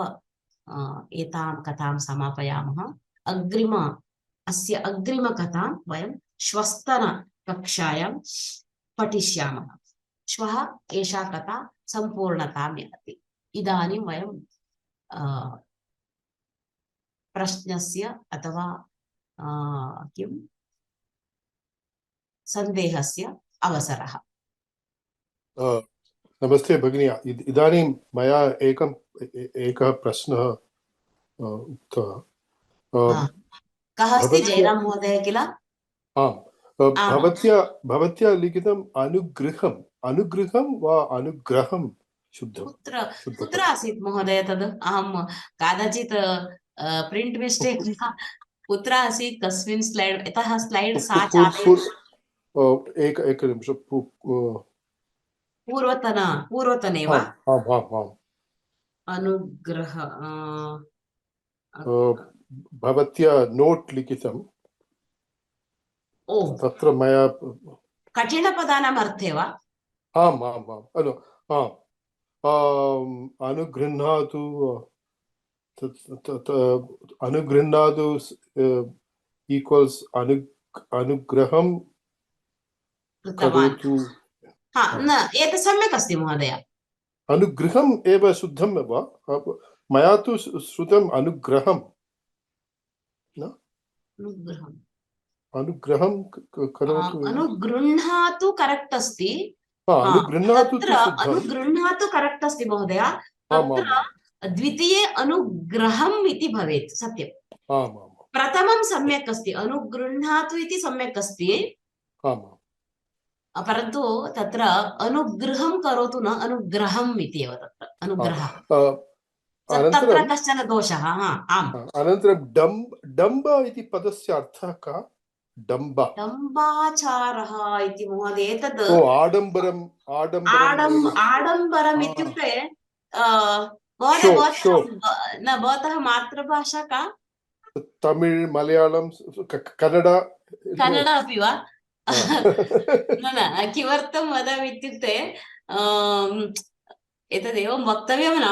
एतां कथां समापयामः। अस्य अग्रिमकथां वयं श्वस्तनकक्षायां पठिष्यामः। श्वः एषा कथा सम्पूर्णतां याति। इदानीं वयं प्रश्नस्य अथवा किं सन्देहस्य अवसरः। नमस्ते भगिनी, इदानीं मया एकः प्रश्नः उक्तः। कः अस्ति? जयराम महोदय किल? आम्, भवत्या लिखितम् अनुगृहम्, अनुगृहं वा अनुग्रहं शुद्धं कुत्र कुत्र शुद्धपदम् आसीत् महोदय तद्? अहं कदाचित् प्रिण्ट् मिस्टेक् कुत्र आसीत् कस्मिन् स्लैड्? यतः स्लैड् सा चालयति एकनिमिषं पूर्वतने वा? आम् आम् आम् अनुग्रह भवत्या नोट् लिखितं ओ तत्र मया कठिनपदानाम् अर्थे वा? आम् आम् आम् आम् अनुगृह्णातु अनुगृह्णातु ईक्वल्स् अनुग्रहं कृतवान्। करोतु हा न एतत् सम्यक् अस्ति महोदय। अनुगृहम् एव शुद्धं वा? मया तु श्रुतम् अनुग्रहं न अनुग्रहम् अनुग्रहं करोतु एव। अनुगृह्णातु करेक्ट् अस्ति। अनुगृह्णातु तत्र तु शुद्धम् अनुगृह्णातु करेक्ट् अस्ति महोदय। आम् आम् तत्र द्वितीये अनुग्रहम् इति भवेत्। सत्यम्। आम् आम् प्रथमं सम्यक् अस्ति, अनुगृह्णातु इति सम्यक् अस्ति, आम् परन्तु तत्र अनुगृहं करोतु न अनुग्रहम् इति एव तत्र अनुग्रहः। तत्र अनन्तरं कश्चन दोषः। आम् अनन्तरं डम्ब इति पदस्य अर्थः कः? डम्ब डम्बाचारः इति महोदय एतद् आडम्बरम् आडम्बरम् इत्युक्ते महोदय शो शो न भवतः मातृभाषा का? तमिळ् मलयाळं कन्नड कन्नड अपि वा? न न किमर्थं वदामि इत्युक्ते एतदेवं वक्तव्यं न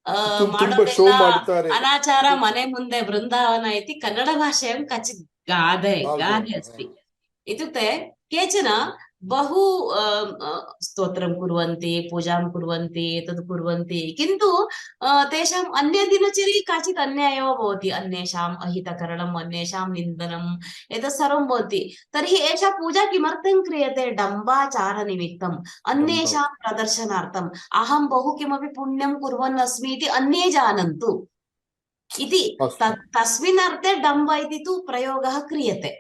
ತುಂಬ ಶೋ ಮಾಡೋದೆಲ್ಲ ಮಾಡ್ತಾರೆ ಅನಾಚಾರ ಮನೆ ಮುಂದೆ ಬೃಂದಾವನ इति कन्नड भाषायां काचित् गादे अस्ति। इत्युक्ते केचन बहु स्तोत्रं कुर्वन्ति, पूजां कुर्वन्ति, एतत् कुर्वन्ति, किन्तु तेषाम् अन्यदिनचरी काचित् अन्या एव भवति। अन्येषाम् अहितकरणम्, अन्येषां निन्दनम्, एतत् सर्वं भवति। तर्हि एषा पूजा किमर्थं क्रियते? डम्बाचारनिमित्तम्, अन्येषां प्रदर्शनार्थम्। अहं बहु किमपि पुण्यं कुर्वन् अस्मि इति अन्ये जानन्तु इति तस्मिन् अर्थे डम्ब इति तु प्रयोगः क्रियते।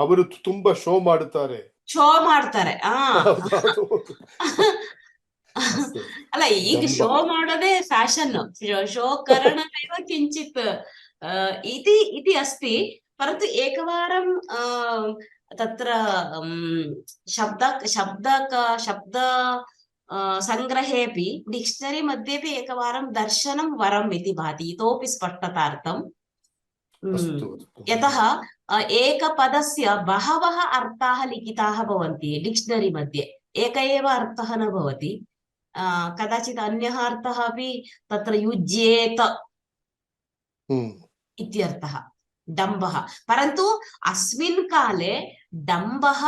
ಅವರು ತುಂಬಾ ಶೋ ಮಾಡುತ್ತಾರೆ ಅಲ್ಲ ಈಗ ಶೋ ಮಾಡೋದೇ ಫ್ಯಾಷನ್, ಶೋ ಕರಣಮೇವ किञ्चित् इति अस्ति। परन्तु एकवारं तत्र शब्द सङ्ग्रहेऽपि डिक्षनरी मध्येपि एकवारं दर्शनं वरम् इति भाति, इतोपि स्पष्टतार्थम्। यतः एकपदस्य बहवः अर्थाः लिखिताः भवन्ति डिक्षनरी मध्ये, एक एव अर्थः न भवति। कदाचित् अन्यः अर्थः अपि तत्र युज्येत इत्यर्थः डम्बः। परन्तु अस्मिन् काले डम्बः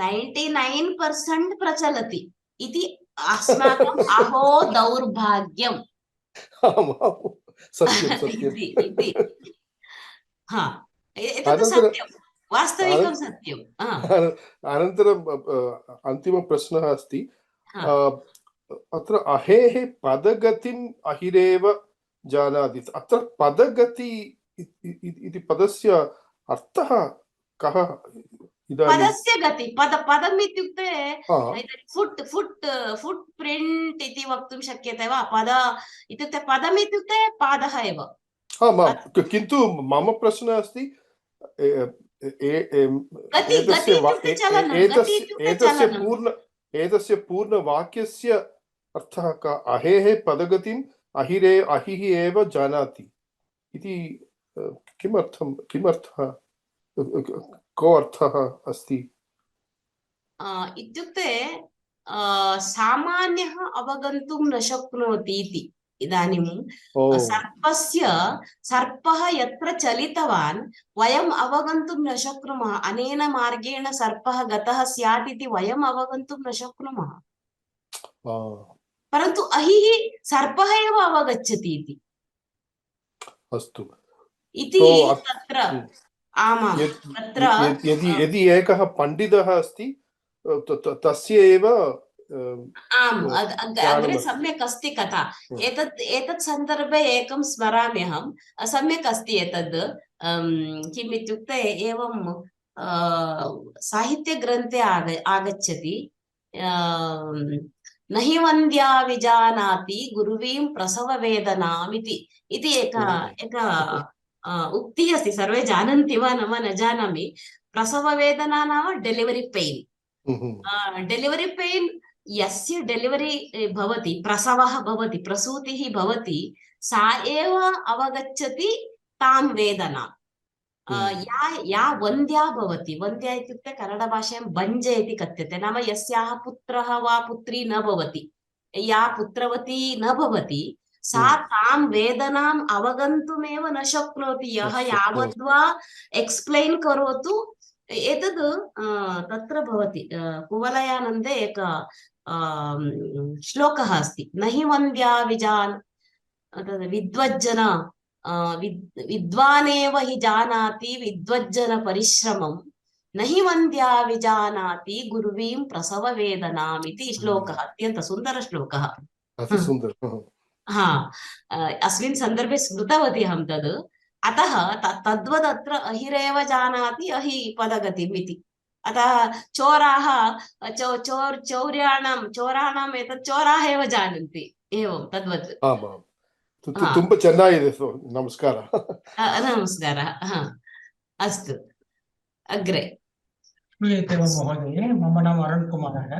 99% प्रचलति इति अस्माकम् अहो दौर्भाग्यम्। एतत् सत्यं, वास्तविकं सत्यम्। अनन्तरम् अन्तिमप्रश्नः अस्ति, अत्र अहेः पदगतिम् अहिरेव जानाति। अत्र पदगति इति पदस्य अर्थः कः? पदस्य गति, पदम् इत्युक्ते फुट् प्रिण्ट् इति वक्तुं शक्यते वा? पद इत्युक्ते पदम् इत्युक्ते पादः एव। किन्तु मम प्रश्नः अस्ति, एतस्य पूर्णवाक्यस्य अर्थः कः? अहेः पदगतिम् अहिः एव जानाति इति किमर्थः को अर्थः अस्ति? इत्युक्ते सामान्यः अवगन्तुं न शक्नोति इति। इदानीं सर्पः यत्र चलितवान् वयम् अवगन्तुं न शक्नुमः। अनेन मार्गेण सर्पः गतः स्यात् इति वयम् अवगन्तुं न शक्नुमः। परन्तु अहिः सर्पः एव अवगच्छति इति। अस्तु इति तत्र आमां तत्र यदि एकः पण्डितः अस्ति तस्य एव आम् अग्रे सम्यक् अस्ति कथा। एतत् सन्दर्भे एकं स्मरामि अहं, सम्यक् अस्ति एतद्। किम् इत्युक्ते एवं साहित्यग्रन्थे आगच्छति, नहि वन्द्या विजानाति गुरुवीं प्रसववेदनामिति इति एका उक्तिः अस्ति। सर्वे जानन्ति वा न वा न जानामि। प्रसववेदना नाम डेलिवरी पेन्। डेलिवरी पेन् यस्य डेलिवरी भवति, प्रसवः भवति, प्रसूतिः भवति, सा एव अवगच्छति तां वेदनाम्। या वन्द्या भवति, वन्द्या इत्युक्ते कन्नडभाषायां बञ्ज इति कथ्यते, नाम यस्याः पुत्रः वा पुत्री न भवति, या पुत्रवती न भवति, सा तां वेदनाम् अवगन्तुमेव न शक्नोति। यः यावद्वा एक्स्प्लेन् करोतु, एतद् तत्र भवति कुवलयानन्दे एक श्लोकः अस्ति, नहि वन्द्या विद्वज्जन विद्वानेव हि जानाति विद्वज्जन परिश्रमं, नहि वन्द्या विजानाति गुरुवीं प्रसव वेदनाम् इति श्लोकः। अत्यन्त सुन्दर श्लोकः। अस्मिन् सन्दर्भे स्मृतवती अहं तद्। अतः तद्वदत्र अहिरेव जानाति अहि पदगतिम् इति। अतः चोराणाम् एतत् चोराः एव जानन्ति, एवं तद्वत्। ತುಂಬಾ ಚೆನ್ನಾಗಿದೆ. ನಮಸ್ಕಾರ. नमस्कारः. अस्तु, अग्रे. श्रूयते वा महोदये? मम नाम अरुण कुमारः.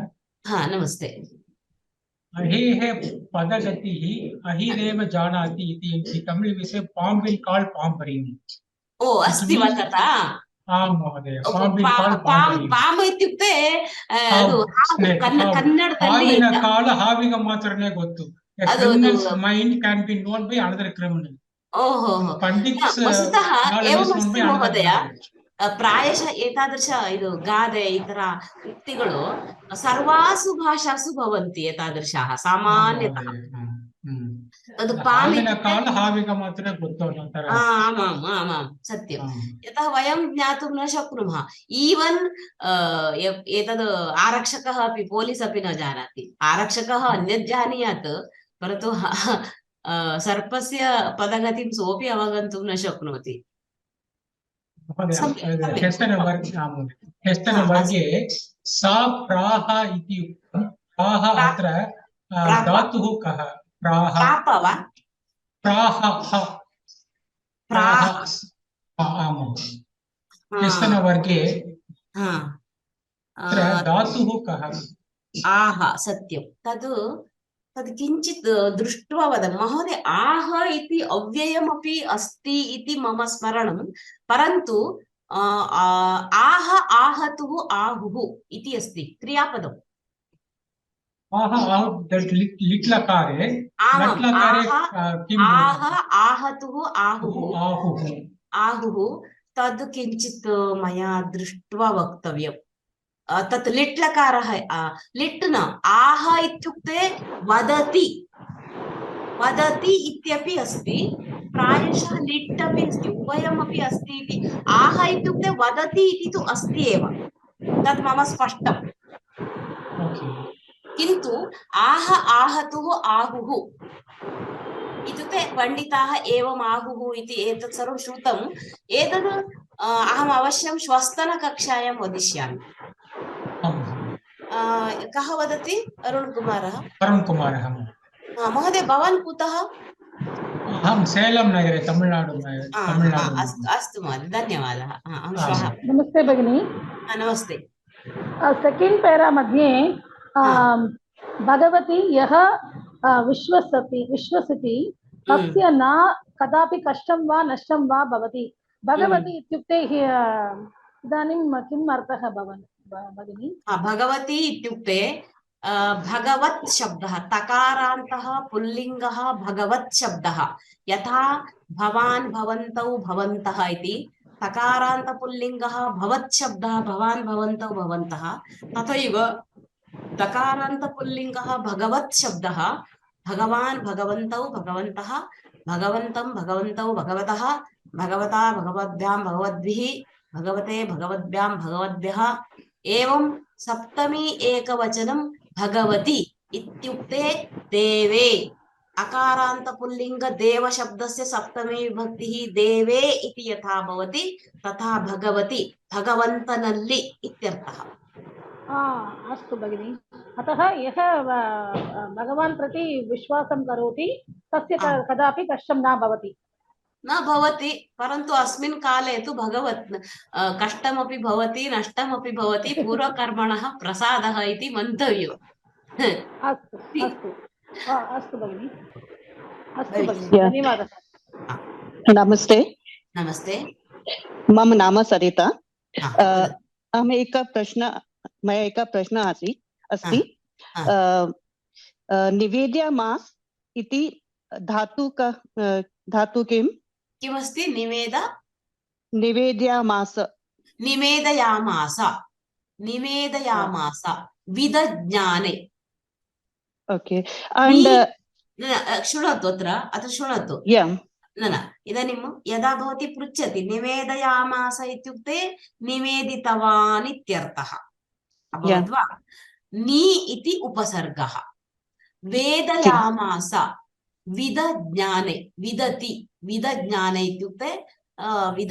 नमस्ते. अहेः पदगतिः अहिरेव जानाति इति तमिळ् विषये पाम् विल् काल् पाम् परिणि. ओ, अस्ति वा तथा? आम् महोदय, पाम् विल् काल् पाम् परिणि. पाम् इत्युक्ते कन्नडದಲ್ಲಿ ಹಾವಿನ ಕಾಲ ಹಾವಿಗೆ ಮಾತ್ರನೇ ಗೊತ್ತು. A criminal's mind can be known by another criminal. वस्तुतः एवमस्ति महोदय, प्रायशः एतादृश गादे इतर उक्तिಗಳು सर्वासु भाषासु भवन्ति एतादृशाः सामान्यतः। तद् ಹಾವಿನ ಕಾಲ ಹಾವಿಗೆ ಮಾತ್ರ ಗೊತ್ತು ಅನ್ನೋತರ. आमां सत्यं। यतः वयं ज्ञातुं न शक्नुमः। ईवन् एतद् आरक्षकः अपि, पोलिस् अपि न जानाति। आरक्षकः अन्यत् जानीयात्, परन्तु सर्पस्य पदगतिं सोऽपि अवगन्तुं न शक्नोति। ह्यस्तनवर्गे सा प्राह इति उक्तं। प्राह अत्र धातुः कः? प्राह वा? प्राह ह्यस्तनवर्गे अत्र धातुः कः? आह, सत्यं। तद् किञ्चित् दृष्ट्वा वदामि महोदय। आह इति अव्ययमपि अस्ति इति मम स्मरणं, परन्तु आह, आहतुः, आहुः इति अस्ति क्रियापदम्। आह लिट्लकारे आह, आहतुः, आहुः तद् किञ्चित् मया दृष्ट्वा वक्तव्यम्। तत् लिट्लकारः, लिट् न, आह इत्युक्ते वदति, वदति इत्यपि अस्ति, प्रायशः लिट् अपि अस्ति, उभयमपि अस्ति इति। आह इत्युक्ते वदति इति तु अस्ति एव, तत् मम स्पष्टम्। किन्तु आह, आहतुः, आहुः इत्युक्ते पण्डिताः एवम् आहुः इति एतत् सर्वं श्रुतम्। एतद् अहम् अवश्यं श्वस्तनकक्षायां वदिष्यामि। कः वदति? अरुण कुमारः महोदय। भवान् कुतः? अहं सेलम नगरे, तमिळ्नाडु। अस्तु महोदय, धन्यवादः। नमस्ते भगिनी। नमस्ते। सेकेंड पैरा मध्ये भगवती यः विश्वसिति तस्य न कदापि कष्टं वा नष्टं वा भवति। भगवती इत्युक्ते इदानीं किम् अर्थः भगिनी? भगवती इत्युक्ते भगवत् शब्दः, तकारान्तः पुल्लिङ्गः भगवत् शब्दः। यथा भवान्, भवन्तौ, भवन्तः इति तकारान्त पुल्लिङ्गः भवत् शब्दः, भवान्, भवन्तौ, भवन्तः। तथैव तकारान्त पुल्लिङ्गः भगवत् शब्दः, भगवान्, भगवन्तौ, भगवन्तः, भगवन्तं, भगवन्तौ, भगवतः, भगवता, भगवद्भ्यां, भगवद्भिः, भगवते, भगवद्भ्यां, भगवद्भ्यः। एवं सप्तमी एकवचनं भगवती इत्युक्ते देवे। अकारान्त पुल्लिङ्ग देव शब्दस्य सप्तमी विभक्तिः देवे इति यथा भवति तथा भगवती भगवन्तನಲ್ಲಿ इत्यर्थः। अस्तु भगिनि। अतः यः भगवान् प्रति विश्वासं करोति तस्य आम्। कदापि कष्टं न भवति। न भवति, परन्तु अस्मिन् काले तु कष्टमपि भवति, नष्टमपि भवति, पूर्वकर्मणः प्रसादः इति मन्तव्यम्। अस्तु अस्तु अस्तु भगिनि, अस्तु भविष्यति। भगिनि, धन्यवादः। नमस्ते, नमस्ते। मम नाम सरिता। वदतु। मया एकः प्रश्नः अस्ति। हा। निवेद्यामास इति धातु किम्? किमस्ति? निवेद्यामास। निवेदयामास विदज्ञाने। ओके, and शृणोतु, अत्र शृणोतु। yeah, न इदानीं यदा भवती पृच्छति निवेदयामास इत्युक्ते निवेदितवान् इत्यर्थः अभवत् वा? नि इति उपसर्गः। वेदयामास विदज्ञाने, विदज्ञाने इत्युक्ते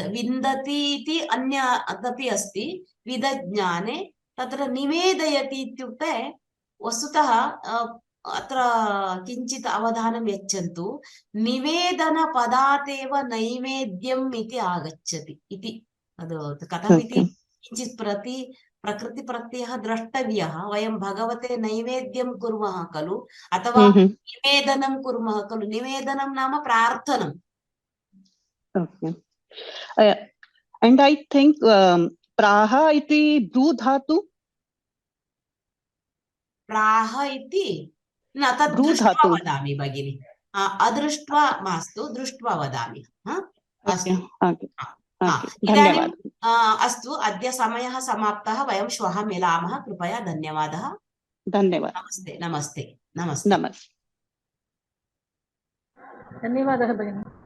विन्दति इति अन्यदपि अस्ति। विदज्ञाने तत्र निवेदयति इत्युक्ते वस्तुतः अत्र किञ्चित् अवधानं यच्छन्तु। निवेदनपदातेव नैवेद्यम् इति आगच्छति इति तद् कथमिति किञ्चित् प्रकृतिप्रत्ययः द्रष्टव्यः। वयं भगवते नैवेद्यं कुर्मः खलु, अथवा निवेदनं कुर्मः खलु। निवेदनं नाम प्रार्थनम्। okay. And I think प्राह इति भ्रू धातु। प्राह इति न, तद् दृष्ट्वा वदामि भगिनि। अदृष्ट्वा मास्तु, दृष्ट्वा वदामि। अस्तु, धन्यवादः। अस्तु, अद्य समयः समाप्तः। वयं श्वः मिलामः। कृपया धन्यवादः। धन्यवादः। नमस्ते नमस्ते नमस्ते। नमस्ते। धन्यवादः भगिनि।